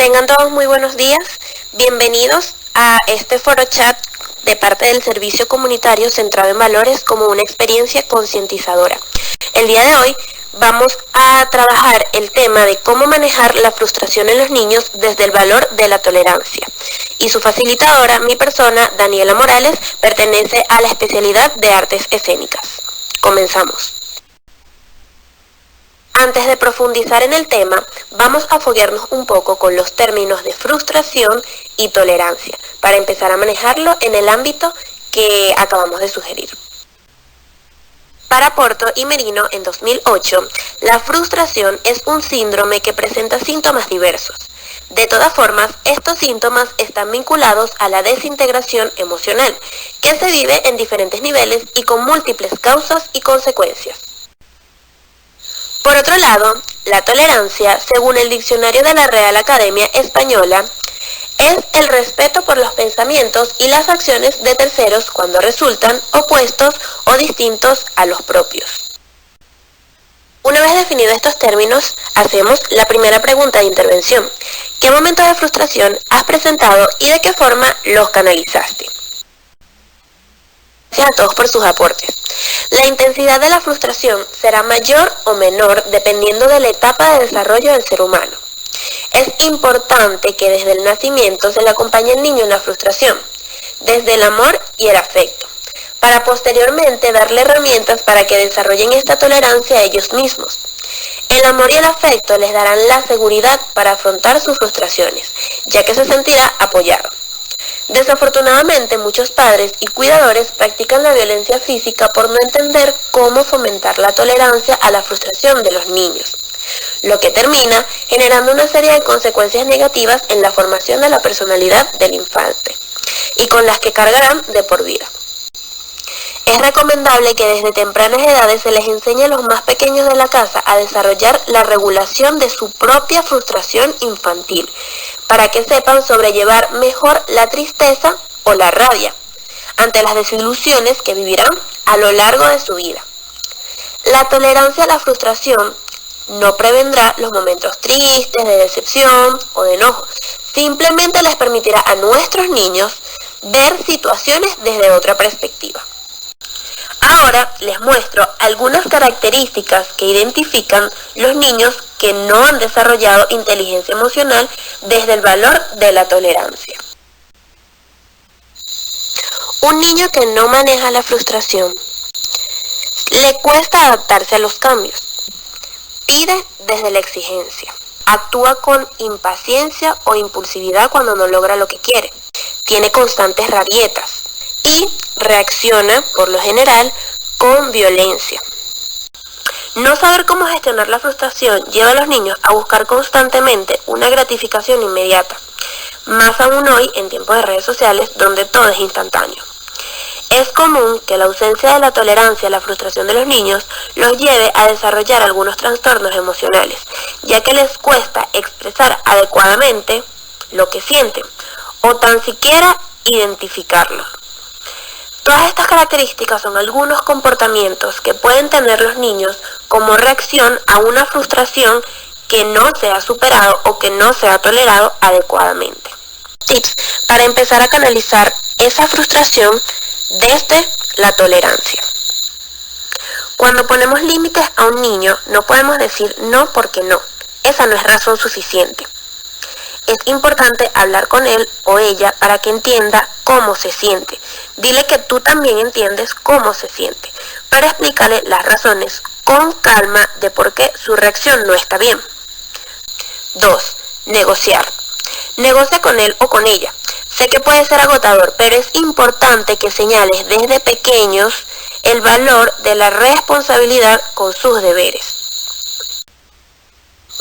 Tengan todos muy buenos días. Bienvenidos a este foro chat de parte del Servicio Comunitario Centrado en Valores como una experiencia concientizadora. El día de hoy vamos a trabajar el tema de cómo manejar la frustración en los niños desde el valor de la tolerancia. Y su facilitadora, mi persona, Daniela Morales, pertenece a la especialidad de artes escénicas. Comenzamos. Antes de profundizar en el tema, vamos a foguearnos un poco con los términos de frustración y tolerancia, para empezar a manejarlo en el ámbito que acabamos de sugerir. Para Porto y Merino, en 2008, la frustración es un síndrome que presenta síntomas diversos. De todas formas, estos síntomas están vinculados a la desintegración emocional, que se vive en diferentes niveles y con múltiples causas y consecuencias. Por otro lado, la tolerancia, según el diccionario de la Real Academia Española, es el respeto por los pensamientos y las acciones de terceros cuando resultan opuestos o distintos a los propios. Una vez definidos estos términos, hacemos la primera pregunta de intervención. ¿Qué momentos de frustración has presentado y de qué forma los canalizaste? Gracias a todos por sus aportes. La intensidad de la frustración será mayor o menor dependiendo de la etapa de desarrollo del ser humano. Es importante que desde el nacimiento se le acompañe al niño en la frustración, desde el amor y el afecto, para posteriormente darle herramientas para que desarrollen esta tolerancia a ellos mismos. El amor y el afecto les darán la seguridad para afrontar sus frustraciones, ya que se sentirá apoyado. Desafortunadamente, muchos padres y cuidadores practican la violencia física por no entender cómo fomentar la tolerancia a la frustración de los niños, lo que termina generando una serie de consecuencias negativas en la formación de la personalidad del infante, y con las que cargarán de por vida. Es recomendable que desde tempranas edades se les enseñe a los más pequeños de la casa a desarrollar la regulación de su propia frustración infantil, para que sepan sobrellevar mejor la tristeza o la rabia ante las desilusiones que vivirán a lo largo de su vida. La tolerancia a la frustración no prevendrá los momentos tristes, de decepción o de enojo. Simplemente les permitirá a nuestros niños ver situaciones desde otra perspectiva. Ahora les muestro algunas características que identifican los niños que no han desarrollado inteligencia emocional desde el valor de la tolerancia. Un niño que no maneja la frustración le cuesta adaptarse a los cambios, pide desde la exigencia, actúa con impaciencia o impulsividad cuando no logra lo que quiere, tiene constantes rabietas y reacciona, por lo general, con violencia. No saber cómo gestionar la frustración lleva a los niños a buscar constantemente una gratificación inmediata, más aún hoy en tiempos de redes sociales donde todo es instantáneo. Es común que la ausencia de la tolerancia a la frustración de los niños los lleve a desarrollar algunos trastornos emocionales, ya que les cuesta expresar adecuadamente lo que sienten o tan siquiera identificarlo. Todas estas características son algunos comportamientos que pueden tener los niños como reacción a una frustración que no se ha superado o que no se ha tolerado adecuadamente. Tips para empezar a canalizar esa frustración desde la tolerancia. Cuando ponemos límites a un niño, no podemos decir no porque no. Esa no es razón suficiente. Es importante hablar con él o ella para que entienda cómo se siente. Dile que tú también entiendes cómo se siente, para explicarle las razones con calma de por qué su reacción no está bien. 2. Negociar. Negocia con él o con ella. Sé que puede ser agotador, pero es importante que señales desde pequeños el valor de la responsabilidad con sus deberes.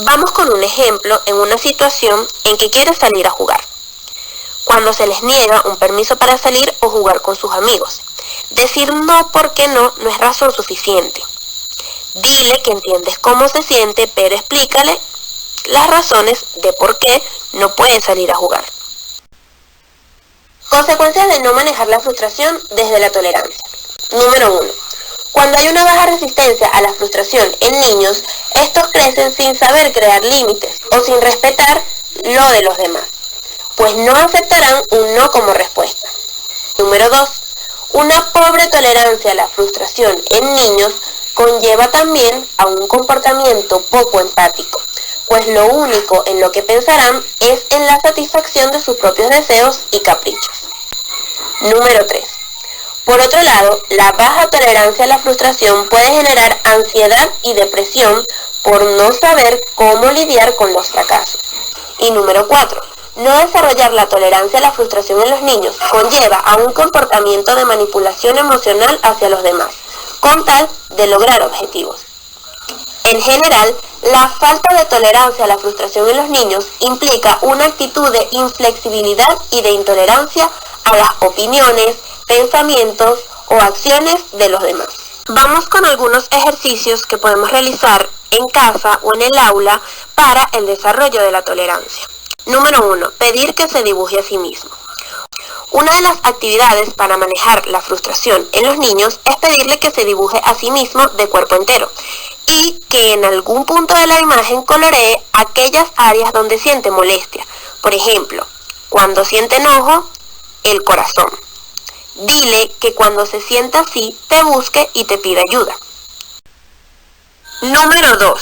Vamos con un ejemplo en una situación en que quiere salir a jugar. Cuando se les niega un permiso para salir o jugar con sus amigos. Decir no porque no es razón suficiente. Dile que entiendes cómo se siente, pero explícale las razones de por qué no puede salir a jugar. Consecuencias de no manejar la frustración desde la tolerancia. Número 1. Cuando hay una baja resistencia a la frustración en niños, estos crecen sin saber crear límites o sin respetar lo de los demás, pues no aceptarán un no como respuesta. Número 2. Una pobre tolerancia a la frustración en niños conlleva también a un comportamiento poco empático, pues lo único en lo que pensarán es en la satisfacción de sus propios deseos y caprichos. Número 3. Por otro lado, la baja tolerancia a la frustración puede generar ansiedad y depresión por no saber cómo lidiar con los fracasos. Y número 4. No desarrollar la tolerancia a la frustración en los niños conlleva a un comportamiento de manipulación emocional hacia los demás, con tal de lograr objetivos. En general, la falta de tolerancia a la frustración en los niños implica una actitud de inflexibilidad y de intolerancia a las opiniones, pensamientos o acciones de los demás. Vamos con algunos ejercicios que podemos realizar en casa o en el aula para el desarrollo de la tolerancia. Número 1. Pedir que se dibuje a sí mismo. Una de las actividades para manejar la frustración en los niños es pedirle que se dibuje a sí mismo de cuerpo entero y que en algún punto de la imagen coloree aquellas áreas donde siente molestia. Por ejemplo, cuando siente enojo, el corazón. Dile que cuando se sienta así, te busque y te pida ayuda. Número 2.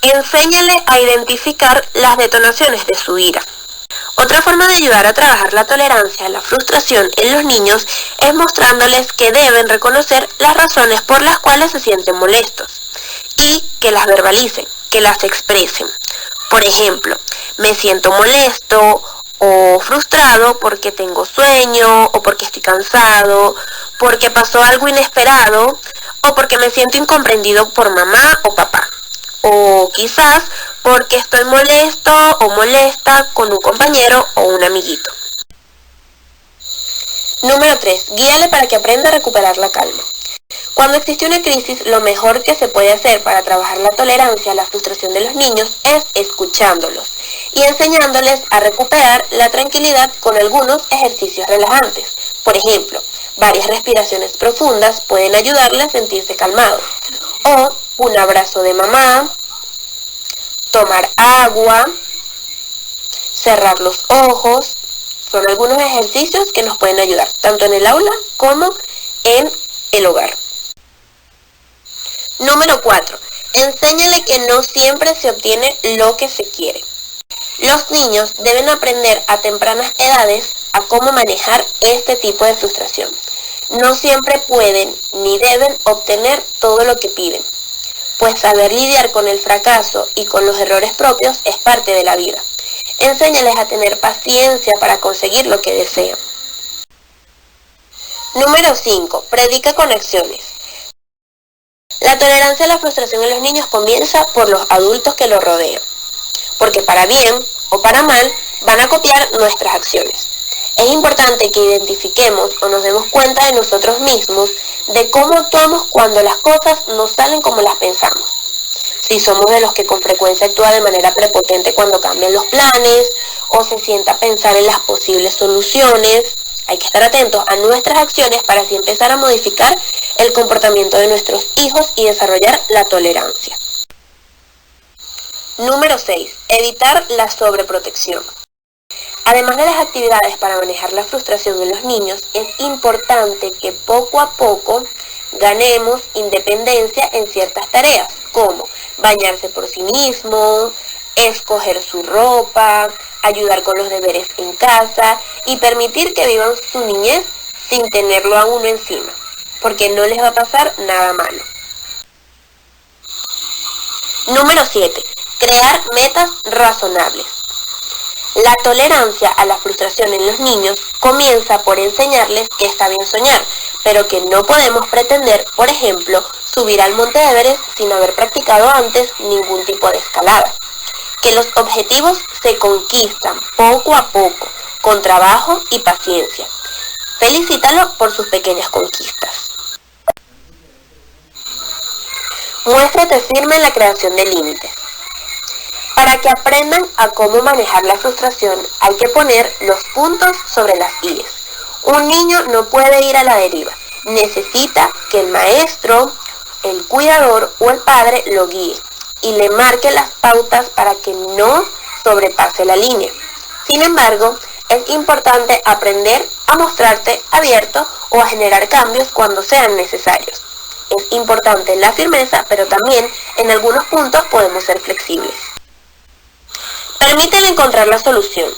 Enséñale a identificar las detonaciones de su ira. Otra forma de ayudar a trabajar la tolerancia a la frustración en los niños es mostrándoles que deben reconocer las razones por las cuales se sienten molestos y que las verbalicen, que las expresen. Por ejemplo, me siento molesto o frustrado porque tengo sueño o porque estoy cansado, porque pasó algo inesperado o porque me siento incomprendido por mamá o papá. O quizás porque estoy molesto o molesta con un compañero o un amiguito. Número 3. Guíale para que aprenda a recuperar la calma. Cuando existe una crisis, lo mejor que se puede hacer para trabajar la tolerancia a la frustración de los niños es escuchándolos y enseñándoles a recuperar la tranquilidad con algunos ejercicios relajantes. Por ejemplo, varias respiraciones profundas pueden ayudarle a sentirse calmado. O un abrazo de mamá, tomar agua, cerrar los ojos, son algunos ejercicios que nos pueden ayudar, tanto en el aula como en el hogar. Número 4. Enséñale que no siempre se obtiene lo que se quiere. Los niños deben aprender a tempranas edades a cómo manejar este tipo de frustración. No siempre pueden ni deben obtener todo lo que piden, pues saber lidiar con el fracaso y con los errores propios es parte de la vida. Enséñales a tener paciencia para conseguir lo que desean. Número 5. Predica con acciones. La tolerancia a la frustración en los niños comienza por los adultos que los rodean, porque para bien o para mal van a copiar nuestras acciones. Es importante que identifiquemos o nos demos cuenta de nosotros mismos de cómo actuamos cuando las cosas no salen como las pensamos. Si somos de los que con frecuencia actúa de manera prepotente cuando cambian los planes o se sienta a pensar en las posibles soluciones, hay que estar atentos a nuestras acciones para así empezar a modificar el comportamiento de nuestros hijos y desarrollar la tolerancia. Número 6. Evitar la sobreprotección. Además de las actividades para manejar la frustración en los niños, es importante que poco a poco ganemos independencia en ciertas tareas, como bañarse por sí mismo, escoger su ropa, ayudar con los deberes en casa y permitir que vivan su niñez sin tenerlo a uno encima, porque no les va a pasar nada malo. Número 7. Crear metas razonables. La tolerancia a la frustración en los niños comienza por enseñarles que está bien soñar, pero que no podemos pretender, por ejemplo, subir al Monte Everest sin haber practicado antes ningún tipo de escalada. Que los objetivos se conquistan poco a poco, con trabajo y paciencia. Felicítalo por sus pequeñas conquistas. Muéstrate firme en la creación de límites. Para que aprendan a cómo manejar la frustración, hay que poner los puntos sobre las íes. Un niño no puede ir a la deriva. Necesita que el maestro, el cuidador o el padre lo guíe y le marque las pautas para que no sobrepase la línea. Sin embargo, es importante aprender a mostrarte abierto o a generar cambios cuando sean necesarios. Es importante la firmeza, pero también en algunos puntos podemos ser flexibles. Permítele encontrar la solución.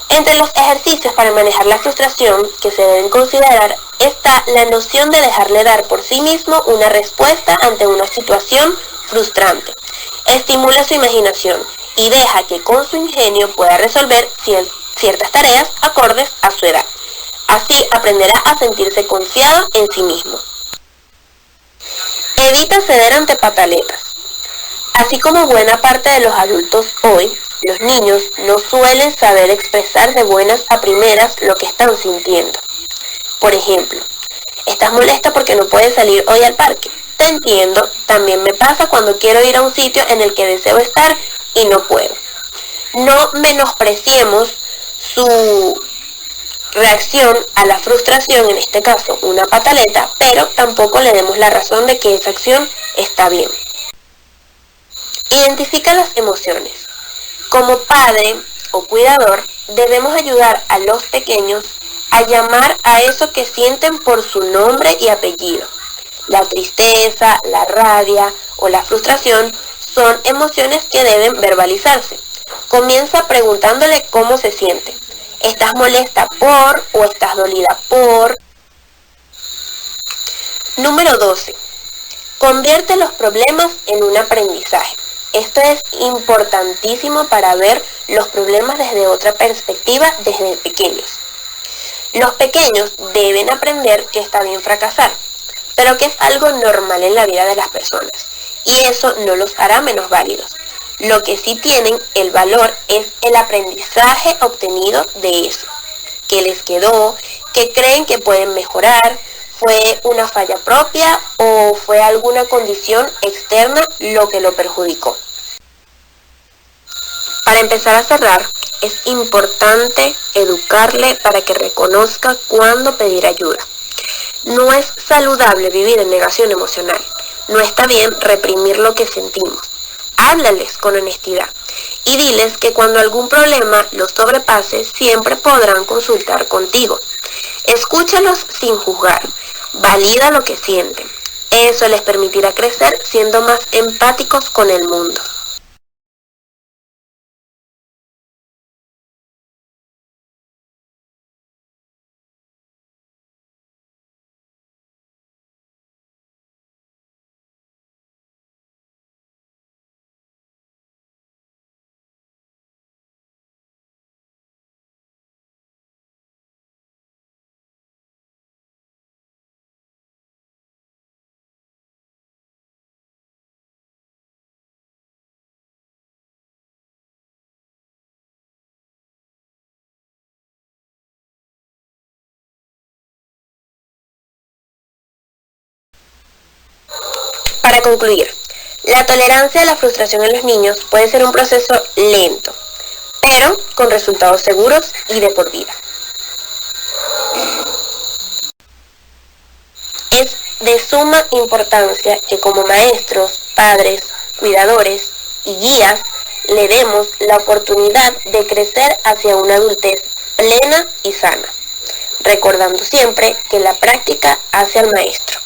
Entre los ejercicios para manejar la frustración que se deben considerar está la noción de dejarle dar por sí mismo una respuesta ante una situación frustrante. Estimula su imaginación y deja que con su ingenio pueda resolver ciertas tareas acordes a su edad. Así aprenderá a sentirse confiado en sí mismo. Evita ceder ante pataletas. Así como buena parte de los adultos hoy, los niños no suelen saber expresar de buenas a primeras lo que están sintiendo. Por ejemplo, ¿estás molesta porque no puedes salir hoy al parque? Te entiendo, también me pasa cuando quiero ir a un sitio en el que deseo estar y no puedo. No menospreciemos su reacción a la frustración, en este caso una pataleta, pero tampoco le demos la razón de que esa acción está bien. Identifica las emociones. Como padre o cuidador, debemos ayudar a los pequeños a llamar a eso que sienten por su nombre y apellido. La tristeza, la rabia o la frustración son emociones que deben verbalizarse. Comienza preguntándole cómo se siente. ¿Estás molesta por o estás dolida por? Número 12. Convierte los problemas en un aprendizaje. Esto es importantísimo para ver los problemas desde otra perspectiva desde pequeños. Los pequeños deben aprender que está bien fracasar, pero que es algo normal en la vida de las personas, y eso no los hará menos válidos. Lo que sí tienen el valor es el aprendizaje obtenido de eso, que les quedó, que creen que pueden mejorar, fue una falla propia o fue alguna condición externa lo que lo perjudicó. Para empezar a cerrar, es importante educarle para que reconozca cuándo pedir ayuda. No es saludable vivir en negación emocional. No está bien reprimir lo que sentimos. Háblales con honestidad y diles que cuando algún problema los sobrepase, siempre podrán consultar contigo. Escúchalos sin juzgar. Valida lo que sienten. Eso les permitirá crecer siendo más empáticos con el mundo. Para concluir, la tolerancia a la frustración en los niños puede ser un proceso lento, pero con resultados seguros y de por vida. Es de suma importancia que como maestros, padres, cuidadores y guías le demos la oportunidad de crecer hacia una adultez plena y sana, recordando siempre que la práctica hace al maestro.